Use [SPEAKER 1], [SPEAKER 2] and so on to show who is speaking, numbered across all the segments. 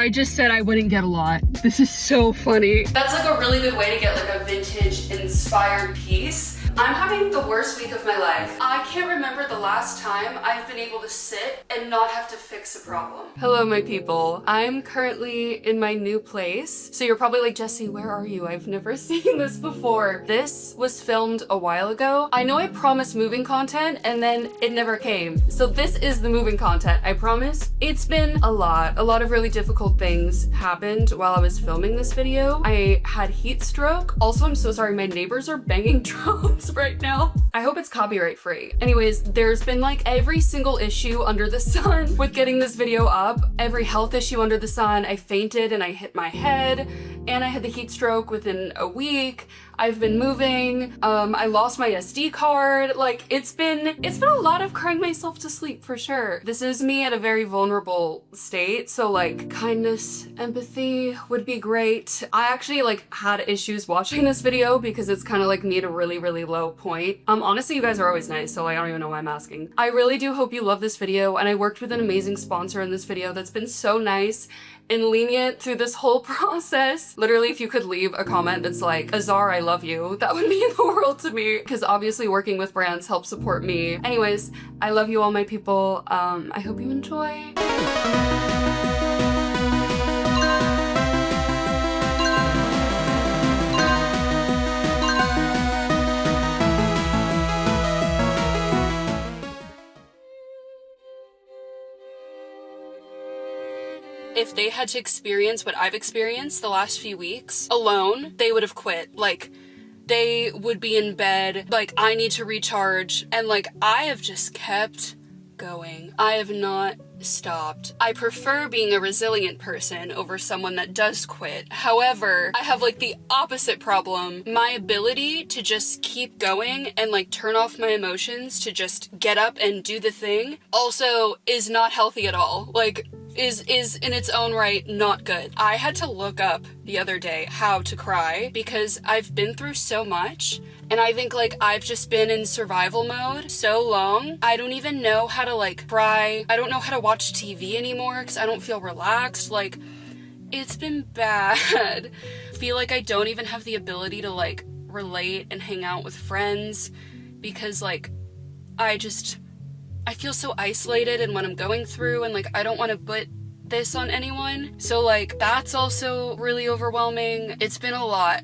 [SPEAKER 1] I just said I wouldn't get a lot. This is so funny.
[SPEAKER 2] That's like a really good way to get like a vintage inspired piece. I'm having the worst week of my life. I can't remember the last time I've been able to sit and not have to fix a problem. Hello, my people. I'm currently in my new place. So you're probably like, Jessie, where are you? I've never seen this before. This was filmed a while ago. I know I promised moving content and then it never came. So this is the moving content, I promise. It's been a lot of really difficult things happened while I was filming this video. I had heat stroke. Also, I'm so sorry, my neighbors are banging drums right now. I hope it's copyright free. Anyways, there's been like every single issue under the sun with getting this video up. Every health issue under the sun. I fainted and I hit my head and I had the heat stroke within a week. I've been moving. I lost my SD card. Like it's been a lot of crying myself to sleep for sure. This is me at a very vulnerable state. So like kindness, empathy would be great. I actually like had issues watching this video because it's kind of like me at a really, really low point. Honestly, you guys are always nice. So like, I don't even know why I'm asking. I really do hope you love this video. And I worked with an amazing sponsor in this video that's been so nice and lenient through this whole process. Literally, if you could leave a comment that's like, Azar, I love you, that would mean the world to me, because obviously working with brands helps support me. Anyways, I love you all, my people. I hope you enjoy. If they had to experience what I've experienced the last few weeks alone, they would have quit. Like, they would be in bed, like, I need to recharge. And like, I have just kept going. I have not stopped. I prefer being a resilient person over someone that does quit. However, I have like the opposite problem. My ability to just keep going and like turn off my emotions to just get up and do the thing also is not healthy at all. Like, is in its own right not good. I had to look up the other day how to cry because I've been through so much and I think like I've just been in survival mode so long. I don't even know how to like cry. I don't know how to watch TV anymore because I don't feel relaxed. Like, it's been bad. I feel like I don't even have the ability to like relate and hang out with friends because like I feel so isolated in what I'm going through and like I don't want to put this on anyone. So like that's also really overwhelming. It's been a lot.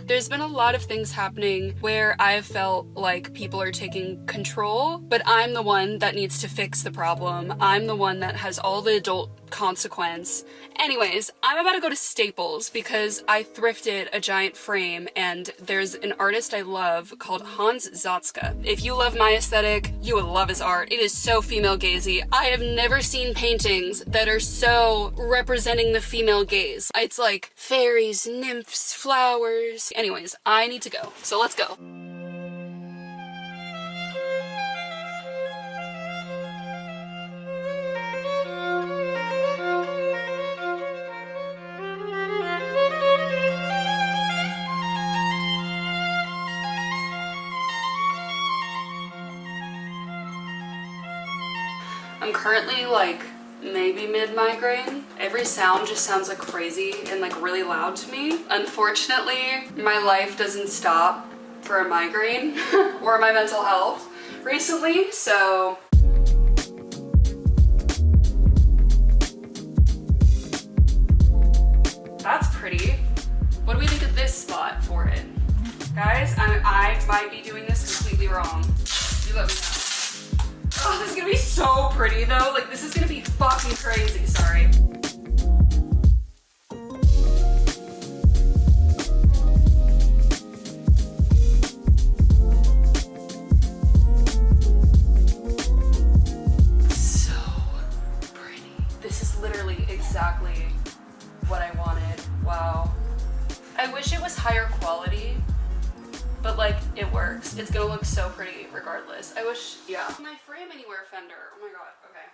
[SPEAKER 2] There's been a lot of things happening where I've felt like people are taking control, but I'm the one that needs to fix the problem. I'm the one that has all the adult consequence. Anyways, I'm about to go to Staples because I thrifted a giant frame and there's an artist I love called Hans Zatzka. If you love my aesthetic, you will love his art. It is so female gazy. I have never seen paintings that are so representing the female gaze. It's like fairies, nymphs, flowers. Anyways, I need to go. So let's go. I'm currently like maybe mid-migraine. Every sound just sounds like crazy and like really loud to me. Unfortunately, my life doesn't stop for a migraine or my mental health recently, so that's pretty. What do we think of this spot for it? Guys, I might be doing this completely wrong. You let me know. Oh, this is gonna be so pretty though. Like, this is gonna be fucking crazy. Sorry. So pretty. This is literally exactly what I wanted. Wow. I wish it was higher quality, but like it works. It's gonna look so pretty regardless. I wish, yeah. My frame anywhere fender. Oh my god. Okay.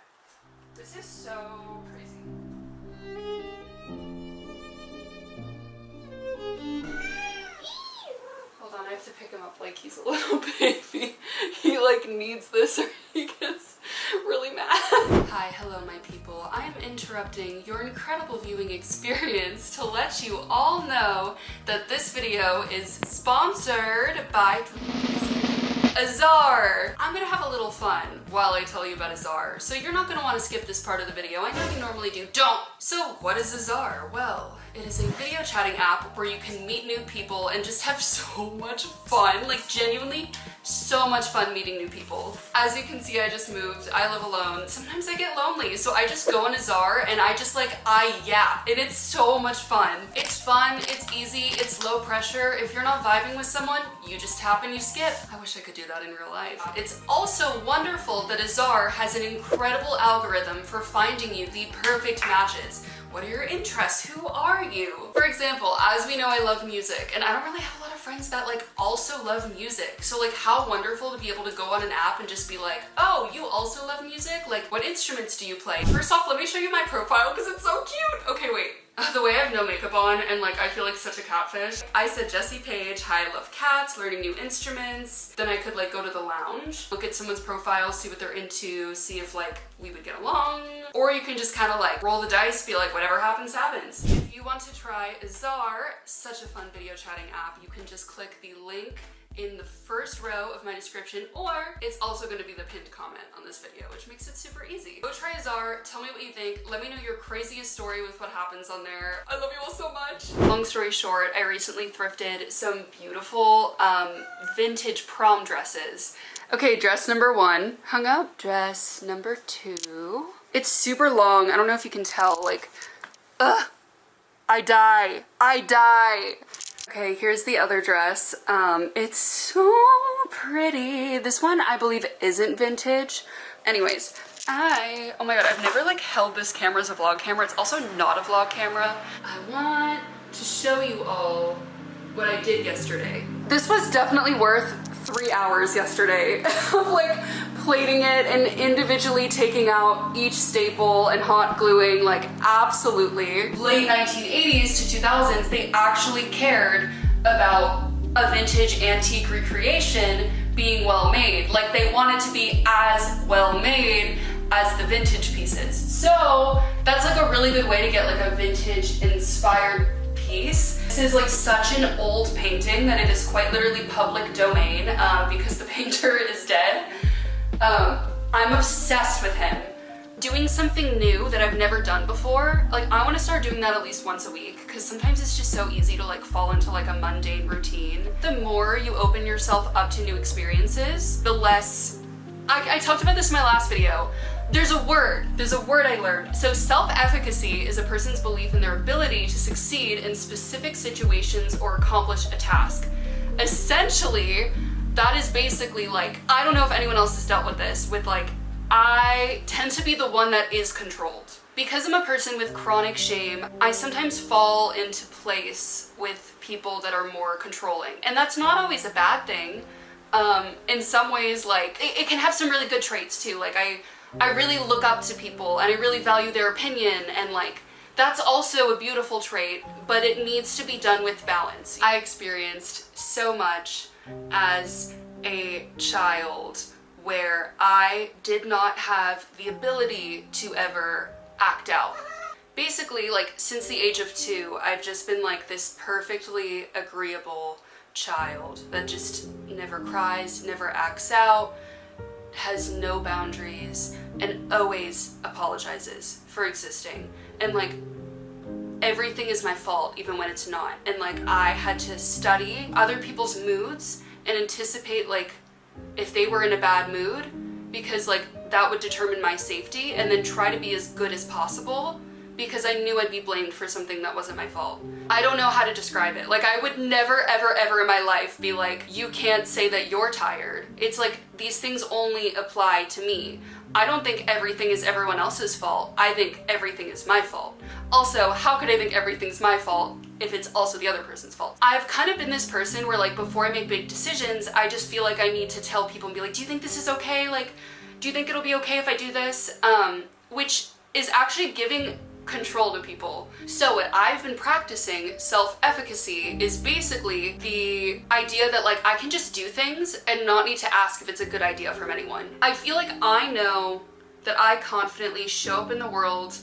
[SPEAKER 2] This is so crazy. Hold on, I have to pick him up like he's a little baby. He like needs this or he gets really mad. Hi, hello my people. I'm interrupting interrupting your incredible viewing experience to let you all know that this video is sponsored by Azar. I'm gonna have a little fun while I tell you about Azar, so you're not gonna want to skip this part of the video. I know you normally do. Don't! So what is Azar? Well, it is a video chatting app where you can meet new people and just have so much fun, like genuinely so much fun meeting new people. As you can see, I just moved. I live alone. Sometimes I get lonely, so I just go on Azar and I just yap, and it's so much fun. It's fun, it's easy, it's low pressure. If you're not vibing with someone, you just tap and you skip. I wish I could do that in real life. It's also wonderful that Azar has an incredible algorithm for finding you the perfect matches. What are your interests? Who are you? For example, as we know, I love music, and I don't really have a lot of friends that also love music. So how wonderful to be able to go on an app and just be like, oh, you also love music? What instruments do you play? First off, let me show you my profile because it's so cute. Okay, wait. The way I have no makeup on and I feel like such a catfish. I said Jessie Paege, hi, I love cats, learning new instruments. Then I could go to the lounge, look at someone's profile, see what they're into, see if we would get along. Or you can just kind of roll the dice, be like, whatever happens, happens. If you want to try Azar, such a fun video chatting app, you can just click the link in the first row of my description, or it's also going to be the pinned comment on this video, which makes it super easy. Go try Azar, tell me what you think, let me know your craziest story with what happens on there. I love you all so much. Long story short, I recently thrifted some beautiful vintage prom dresses. Okay, dress number 1 hung up. Dress number 2. It's super long. I don't know if you can tell, I die. Okay, here's the other dress. It's so pretty. This one, I believe, isn't vintage. Anyways, oh my god, I've never held this camera as a vlog camera. It's also not a vlog camera. I want to show you all what I did yesterday. This was definitely worth 3 hours yesterday of plating it and individually taking out each staple and hot gluing, absolutely. Late 1980s to 2000s, they actually cared about a vintage antique recreation being well made. They wanted to be as well made as the vintage pieces. So that's a really good way to get a vintage inspired piece. This is such an old painting that it is quite literally public domain because the painter is dead. I'm obsessed with him. Doing something new that I've never done before, I want to start doing that at least once a week, because sometimes it's just so easy to fall into a mundane routine. The more you open yourself up to new experiences, the less... I talked about this in my last video. There's a word I learned. So self-efficacy is a person's belief in their ability to succeed in specific situations or accomplish a task. Essentially, that is basically I don't know if anyone else has dealt with this, I tend to be the one that is controlled. Because I'm a person with chronic shame, I sometimes fall into place with people that are more controlling. And that's not always a bad thing. In some ways, it can have some really good traits too. I really look up to people and I really value their opinion, and that's also a beautiful trait, but it needs to be done with balance. I experienced so much as a child where I did not have the ability to ever act out. Basically, since the age of 2, I've just been this perfectly agreeable child that just never cries, never acts out, has no boundaries, and always apologizes for existing. And everything is my fault, even when it's not. And I had to study other people's moods and anticipate if they were in a bad mood, because that would determine my safety, and then try to be as good as possible, because I knew I'd be blamed for something that wasn't my fault. I don't know how to describe it. I would never ever in my life be you can't say that you're tired. It's these things only apply to me. I don't think everything is everyone else's fault. I think everything is my fault. Also, how could I think everything's my fault if it's also the other person's fault? I've kind of been this person where before I make big decisions, I just feel I need to tell people and be do you think this is okay? Do you think it'll be okay if I do this? Which is actually giving control to people. So what I've been practicing, self-efficacy, is basically the idea that I can just do things and not need to ask if it's a good idea from anyone. I feel I know that I confidently show up in the world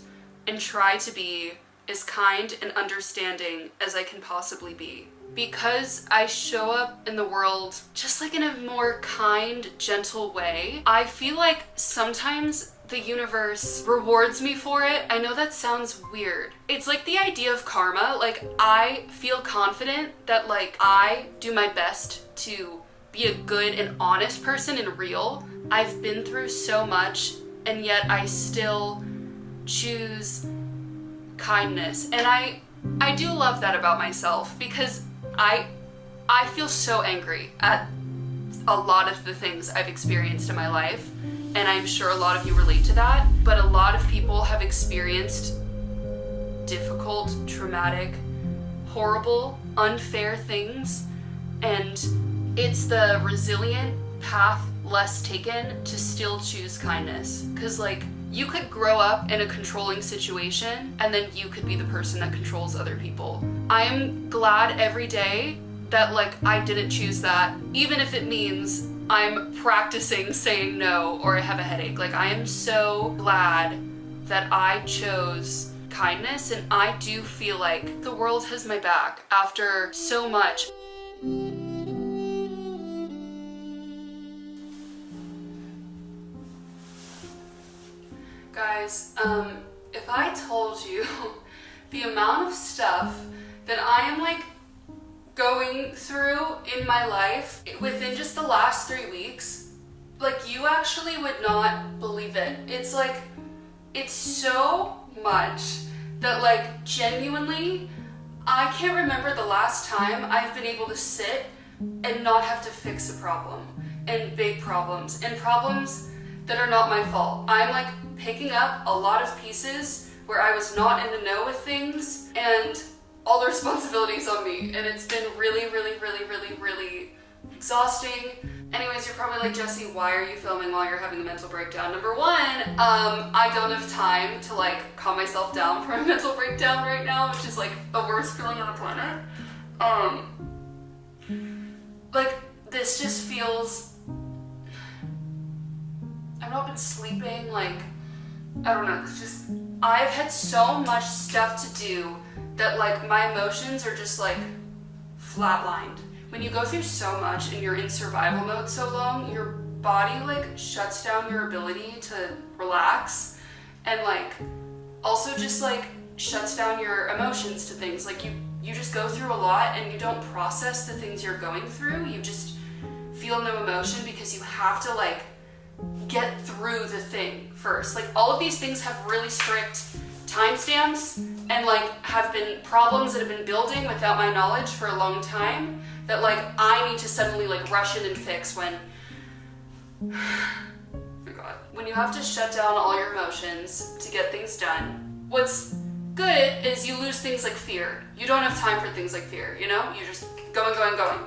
[SPEAKER 2] and try to be as kind and understanding as I can possibly be. Because I show up in the world just like in a more kind, gentle way, I feel like sometimes the universe rewards me for it. I know that sounds weird. It's like the idea of karma. Like, I feel confident that like I do my best to be a good and honest person and real. I've been through so much, and yet I still choose kindness. And I do love that about myself, because I feel so angry at a lot of the things I've experienced in my life, and I'm sure a lot of you relate to that, but a lot of people have experienced difficult, traumatic, horrible, unfair things, and it's the resilient path less taken to still choose kindness. Because like, you could grow up in a controlling situation, and then you could be the person that controls other people. I am glad every day that like I didn't choose that, even if it means I'm practicing saying no or I have a headache. Like, I am so glad that I chose kindness, and I do feel like the world has my back after so much. Guys, if I told you the amount of stuff that I am like going through in my life within just the last 3 weeks, like, you actually would not believe it. It's like, it's so much that like genuinely I can't remember the last time I've been able to sit and not have to fix a problem, and big problems, and problems that are not my fault. I'm like picking up a lot of pieces where I was not in the know with things, and all the responsibilities on me, and it's been really, really, really, really, really exhausting. Anyways, you're probably like, Jessie, why are you filming while you're having a mental breakdown? Number one, I don't have time to like calm myself down from a mental breakdown right now, which is like the worst feeling on the planet. Like, this just feels, I've not been sleeping, like, I don't know, it's just, I've had so much stuff to do that like my emotions are just like flatlined. When you go through so much and you're in survival mode so long, your body like shuts down your ability to relax, and like also just like shuts down your emotions to things. Like, you just go through a lot and you don't process the things you're going through. You just feel no emotion because you have to like get through the thing first. Like, all of these things have really strict timestamps, and like have been problems that have been building without my knowledge for a long time, that like I need to suddenly like rush in and fix when oh my god, when you have to shut down all your emotions to get things done. What's good is you lose things like fear. You don't have time for things like fear, you know? You just going.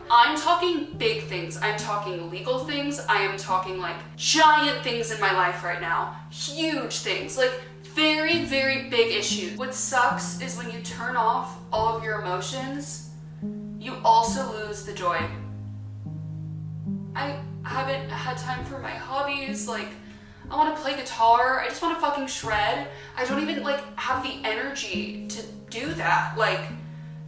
[SPEAKER 2] I'm talking big things. I'm talking legal things. I am talking like giant things in my life right now. Huge things, like very, very big issues. What sucks is when you turn off all of your emotions, you also lose the joy. I haven't had time for my hobbies. Like, I want to play guitar. I just want to fucking shred. I don't even like have the energy to do that. Like,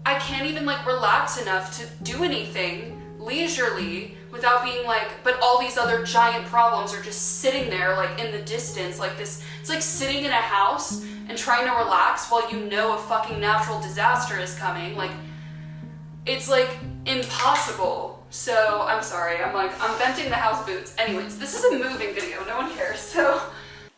[SPEAKER 2] I can't even like relax enough to do anything leisurely without being like, but all these other giant problems are just sitting there like in the distance, like this. It's like sitting in a house and trying to relax while you know a fucking natural disaster is coming. Like, it's like impossible. So I'm sorry, I'm venting the house boots. Anyways, this is a moving video, no one cares. So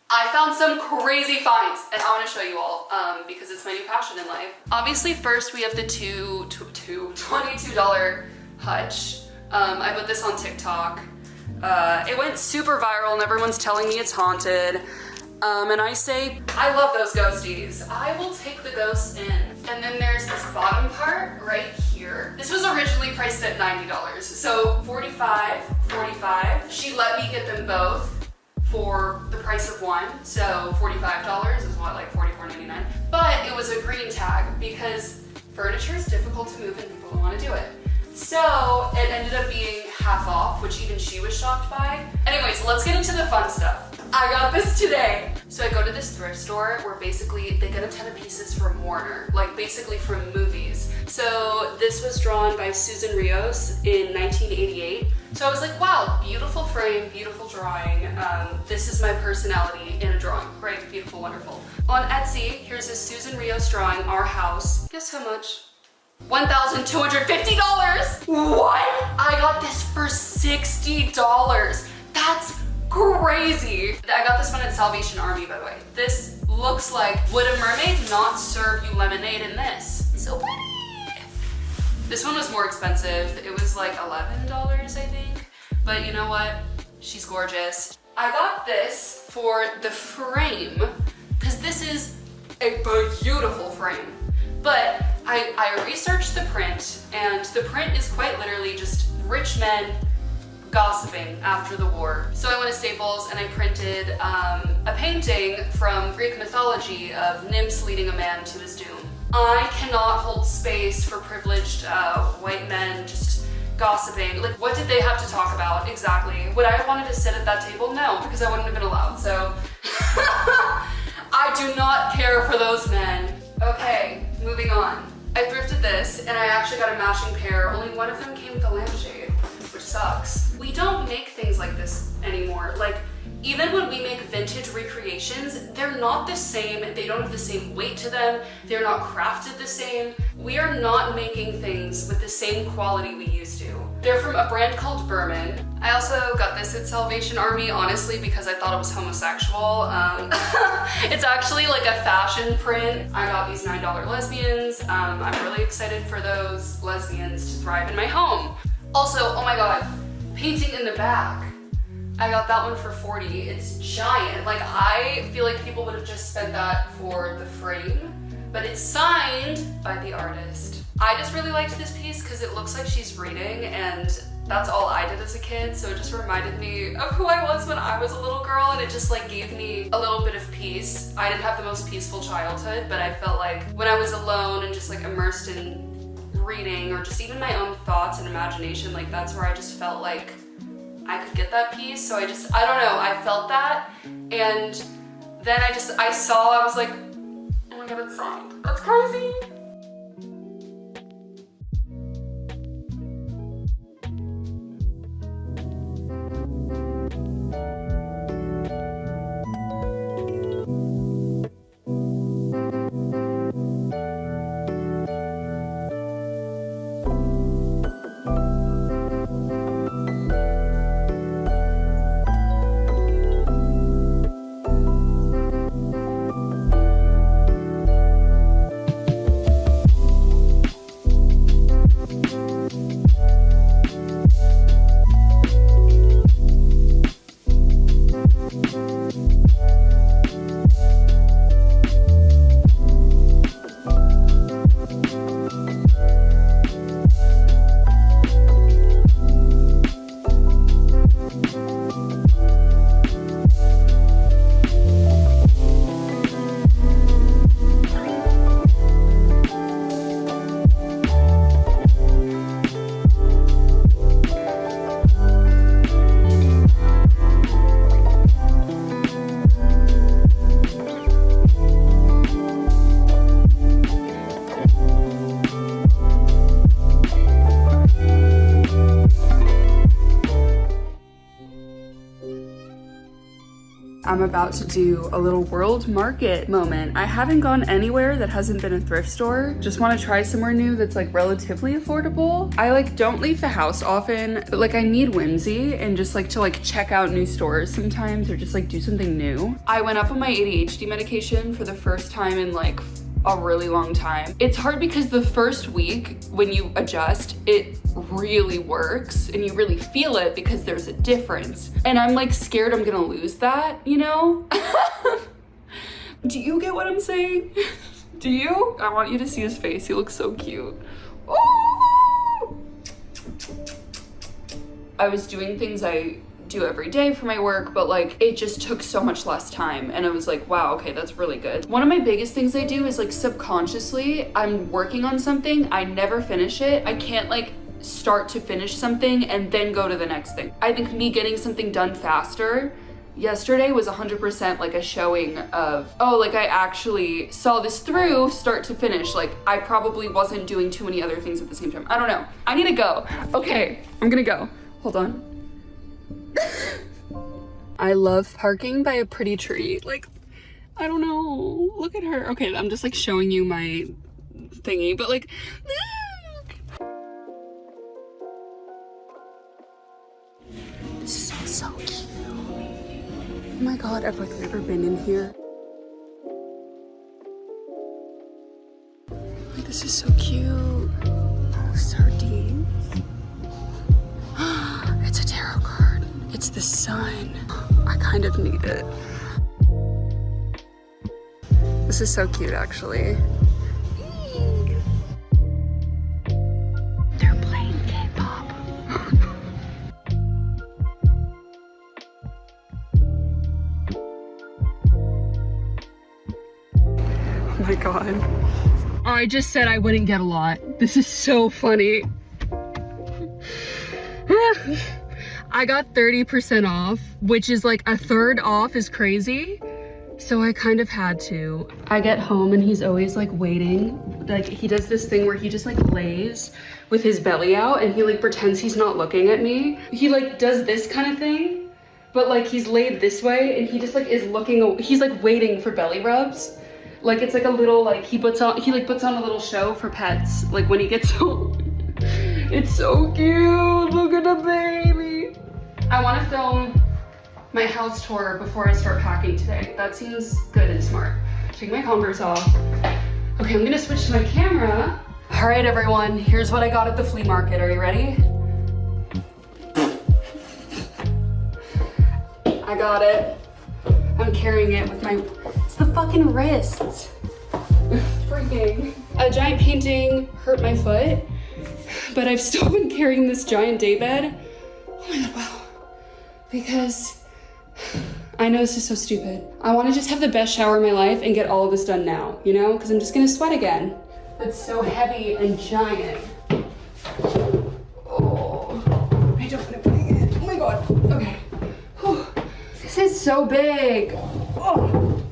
[SPEAKER 2] I found some crazy finds, and I want to show you all because it's my new passion in life. Obviously, first we have the $22 hutch. I put this on TikTok. It went super viral and everyone's telling me it's haunted. And I say, I love those ghosties. I will take the ghosts in. And then there's this bottom part right here. This was originally priced at $90, so $45. She let me get them both for the price of one, so $45 is what, like $44.99. But it was a green tag because furniture is difficult to move and people don't want to do it. So it ended up being half off, which even she was shocked by. Anyways, let's get into the fun stuff. I got this today. So I go to this thrift store where basically they get a ton of pieces from Warner, like basically from movies. So this was drawn by Susan Rios in 1988. So I was like, wow, beautiful frame, beautiful drawing. This is my personality in a drawing. Great, beautiful, wonderful. On Etsy, here's a Susan Rios drawing, Our House. Guess how much? $1,250. What? I got this for $60. That's crazy. I got this one at Salvation Army, by the way. This looks like, would a mermaid not serve you lemonade in this? So pretty. This one was more expensive. It was like $11, I think. But you know what? She's gorgeous. I got this for the frame, because this is a beautiful frame. But I researched the print, and the print is quite literally just rich men gossiping after the war. So I went to Staples and I printed a painting from Greek mythology of nymphs leading a man to his doom. I cannot hold space for privileged white men just gossiping. Like, what did they have to talk about exactly? Would I have wanted to sit at that table? No, because I wouldn't have been allowed. So I do not care for those men. Okay, moving on. I thrifted this and I actually got a matching pair. Only one of them came with a lampshade, which sucks. We don't make things like this anymore. Like, even when we make vintage recreations, they're not the same. They don't have the same weight to them. They're not crafted the same. We are not making things with the same quality we used to. They're from a brand called Berman. I also got this at Salvation Army, honestly, because I thought it was homosexual. It's actually like a fashion print. I got these $9 lesbians. I'm really excited for those lesbians to thrive in my home. Also, oh my god, painting in the back. I got that one for $40. It's giant. Like, I feel like people would have just spent that for the frame, but it's signed by the artist. I just really liked this piece because it looks like she's reading, and that's all I did as a kid, so it just reminded me of who I was when I was a little girl, and it just like gave me a little bit of peace. I didn't have the most peaceful childhood, but I felt like when I was alone and just like immersed in reading or just even my own thoughts and imagination, like that's where I just felt like I could get that peace. So I don't know, I felt that, and then I saw, I was like, oh my god, it's signed. That's crazy. I'm about to do a little world market moment. I haven't gone anywhere that hasn't been a thrift store. Just want to try somewhere new that's like relatively affordable. I like don't leave the house often, but like I need whimsy and just like to like check out new stores sometimes or just like do something new. I went up on my ADHD medication for the first time in like a really long time. It's hard because the first week when you adjust, it really works and you really feel it because there's a difference. And I'm like scared I'm gonna lose that, you know? Do you get what I'm saying? Do you? I want you to see his face. He looks so cute. Oh! I was doing things I do every day for my work, but like it just took so much less time, and I was like, wow, okay, that's really good. One of my biggest things I do is like subconsciously I'm working on something, I never finish it. I can't like start to finish something and then go to the next thing. I think me getting something done faster Yesterday was 100% like a showing of, oh, like I actually saw this through start to finish. Like I probably wasn't doing too many other things at the same time. I don't know. I need to go. Okay, I'm gonna go. Hold on. I love parking by a pretty tree. Like, I don't know. Look at her. Okay, I'm just like showing you my thingy, but like, this is so cute. Oh my god, I've like never been in here. Like, this is so cute. Oh, sardines. It's a tarot card. It's the sun. I kind of need it. This is so cute, actually. They're playing K-pop. Oh my god. I just said I wouldn't get a lot. This is so funny. I got 30% off, which is like a third off is crazy. So I kind of had to. I get home and he's always like waiting. Like he does this thing where he just like lays with his belly out and he like pretends he's not looking at me. He like does this kind of thing, but like he's laid this way and he just like is looking, he's like waiting for belly rubs. Like it's like a little like he puts on a little show for pets like when he gets home. It's so cute. Look at the baby. I want to film my house tour before I start packing today. That seems good and smart. Take my Converse off. Okay, I'm gonna switch to my camera. All right, everyone, here's what I got at the flea market. Are you ready? I got it. I'm carrying it with my, it's the fucking wrists. Freaking. A giant painting hurt my foot, but I've still been carrying this giant daybed. Oh my god, wow. Because I know this is so stupid. I want to just have the best shower of my life and get all of this done now, you know? Because I'm just gonna sweat again. It's so heavy and giant. Oh, I don't want to put it in. Oh my god. Okay. Whew. This is so big. Oh.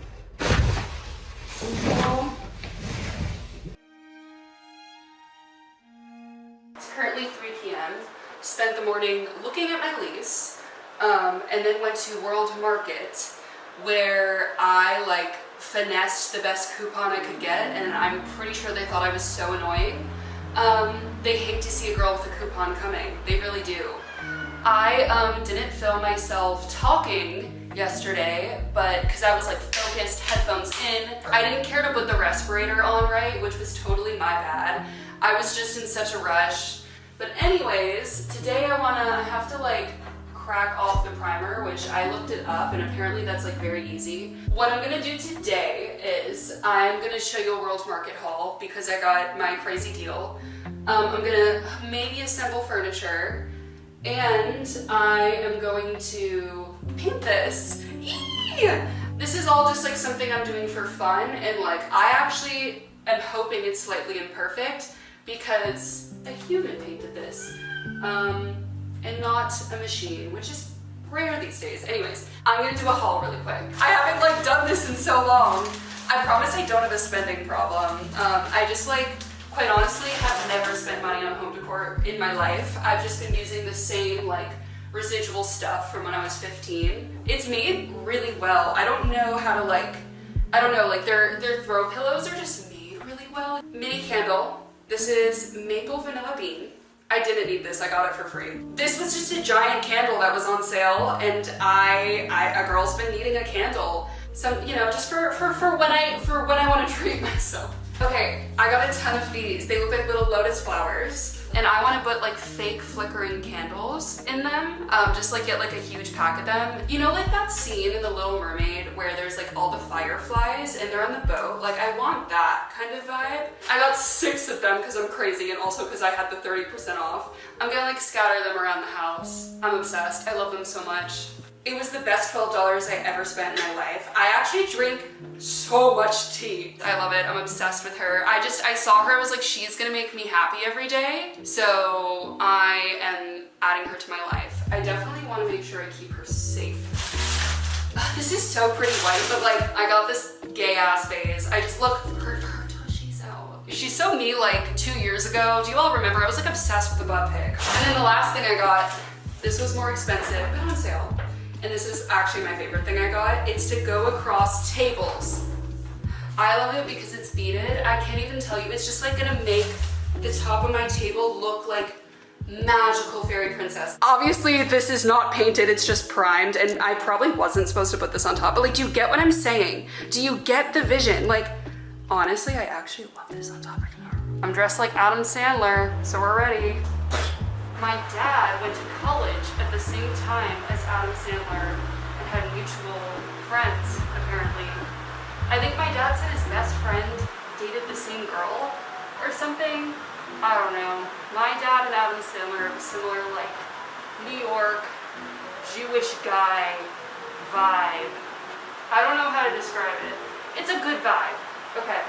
[SPEAKER 2] It's currently 3 p.m. Spent the morning looking at my lease. And then went to World Market where I like finessed the best coupon I could get, and I'm pretty sure they thought I was so annoying. They hate to see a girl with a coupon coming. They really do. I didn't film myself talking yesterday, but because I was like focused, headphones in, I didn't care to put the respirator on right, which was totally my bad. I was just in such a rush. But anyways, today I have to like crack off the primer, which I looked it up and apparently that's like very easy. What I'm gonna do today is I'm gonna show you a World Market haul because I got my crazy deal. I'm gonna maybe assemble furniture and I am going to paint this. Eee! This is all just like something I'm doing for fun, and like I actually am hoping it's slightly imperfect because a human painted this. And not a machine, which is rare these days. Anyways, I'm gonna do a haul really quick. I haven't like done this in so long. I promise I don't have a spending problem. I just like, quite honestly, have never spent money on home decor in my life. I've just been using the same like residual stuff from when I was 15. It's made really well. I don't know how to like, I don't know, like their throw pillows are just made really well. Mini candle. This is maple vanilla bean. I didn't need this, I got it for free. This was just a giant candle that was on sale, and a girl's been needing a candle. Some, you know, just for when I want to treat myself. Okay, I got a ton of these. They look like little lotus flowers. And I want to put like fake flickering candles in them. Just like get like a huge pack of them. You know, like that scene in The Little Mermaid where there's like all the fireflies and they're on the boat? Like I want that kind of vibe. I got 6 of them because I'm crazy and also because I had the 30% off. I'm gonna like scatter them around the house. I'm obsessed. I love them so much. It was the best $12 I ever spent in my life. I actually drink so much tea. I love it. I'm obsessed with her. I saw her, I was like, she's gonna make me happy every day. So I am adding her to my life. I definitely want to make sure I keep her safe. This is so pretty white, but like I got this gay ass vase. I just look, her tushy's out. She's so me like 2 years ago. Do you all remember? I was like obsessed with the butt pic. And then the last thing I got, this was more expensive, but on sale. And this is actually my favorite thing I got. It's to go across tables. I love it because it's beaded. I can't even tell you. It's just like gonna make the top of my table look like magical fairy princess. Obviously this is not painted, it's just primed, and I probably wasn't supposed to put this on top, but like, do you get what I'm saying? Do you get the vision? Like, honestly, I actually love this on top. I'm dressed like Adam Sandler, so we're ready. My dad went to college at the same time as Adam Sandler and had mutual friends, apparently. I think my dad said his best friend dated the same girl or something. I don't know. My dad and Adam Sandler have a similar, like, New York, Jewish guy vibe. I don't know how to describe it. It's a good vibe. Okay.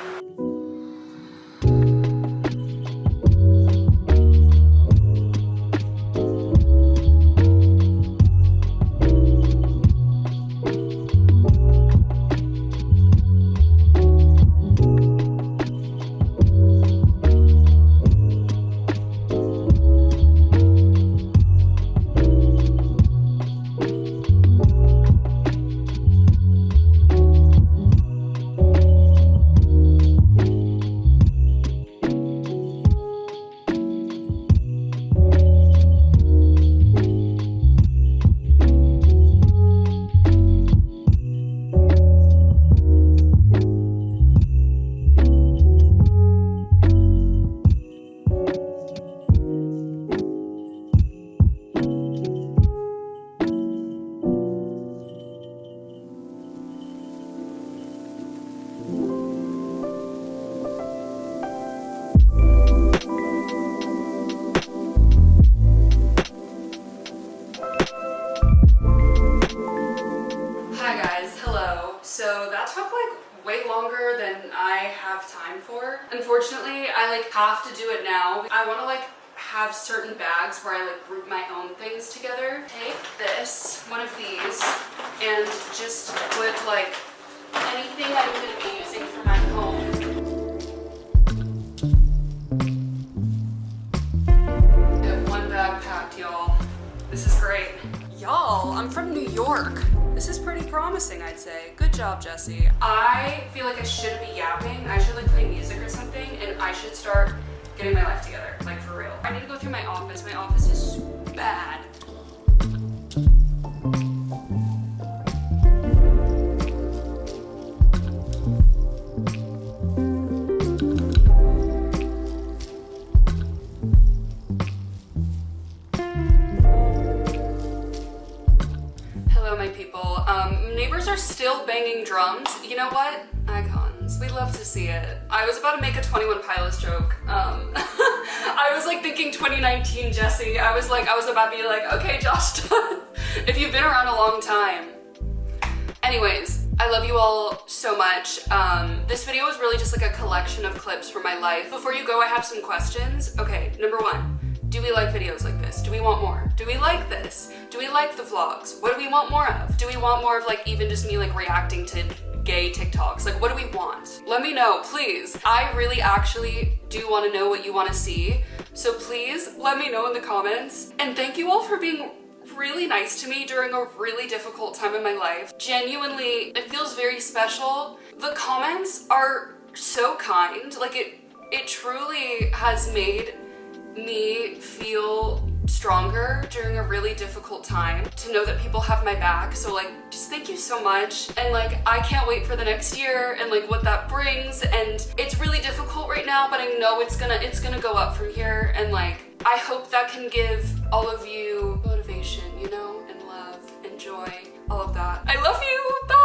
[SPEAKER 2] Longer than I have time for. Unfortunately, I like have to do it now. I want to like have certain bags where I like group my own things together. Take this, one of these, and just put like anything I'm going to be using for my home. I have one bag packed, y'all. This is great. Y'all, I'm from New York. This is pretty promising, I'd say. Good job, Jessie. I feel like I shouldn't be yapping. I should like play music or something, and I should start getting my life together, like for real. I need to go through my office. My office is bad. Neighbors are still banging drums. You know what? Icons. We love to see it. I was about to make a 21 Pilots joke. I was like thinking 2019 Jessie. I was about to be like, okay, Josh Dunn, if you've been around a long time. Anyways, I love you all so much. This video is really just like a collection of clips from my life. Before you go, I have some questions. Okay, number one. Do we like videos like this? Do we want more? Do we like this? Do we like the vlogs? What do we want more of? Do we want more of like even just me like reacting to gay TikToks? Like what do we want? Let me know, please. I really actually do want to know what you want to see. So please let me know in the comments. And thank you all for being really nice to me during a really difficult time in my life. Genuinely, it feels very special. The comments are so kind. Like it truly has made me feel stronger during a really difficult time, to know that people have my back. So like, just thank you so much. And like, I can't wait for the next year and like what that brings. And it's really difficult right now, but I know it's gonna go up from here. And like, I hope that can give all of you motivation, you know, and love and joy, all of that. I love you. Bye.